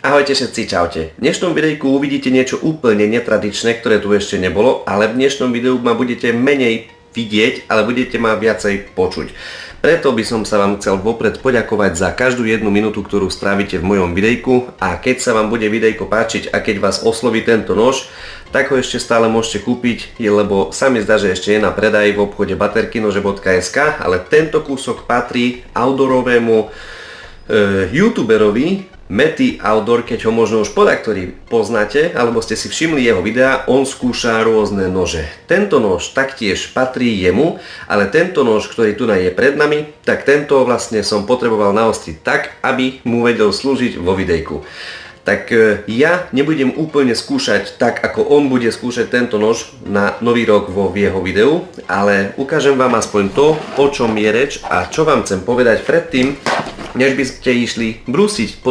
Ahojte všetci, čaute. V dnešnom videjku uvidíte niečo úplne netradičné, ktoré tu ešte nebolo, ale v dnešnom videu ma budete menej vidieť, ale budete ma viacej počuť. Preto by som sa vám chcel vopred poďakovať za každú jednu minútu, ktorú strávite v mojom videjku, a keď sa vám bude videjko páčiť a keď vás osloví tento nož, tak ho ešte stále môžete kúpiť, lebo sa mi zdá, že ešte je na predaj v obchode baterkynože.sk, ale tento kúsok patrí outdoorovému youtuberovi Mety Outdoor, keď ho možno už podaktori poznáte, alebo ste si všimli jeho videa, on skúša rôzne nože. Tento nož taktiež patrí jemu, ale tento nož, ktorý tu je pred nami, tak tento vlastne som potreboval naostriť tak, aby mu vedel slúžiť vo videjku. Tak ja nebudem úplne skúšať tak, ako on bude skúšať tento nož na nový rok vo jeho videu, ale ukážem vám aspoň to, o čom je reč a čo vám chcem povedať predtým, než by ste išli brúsiť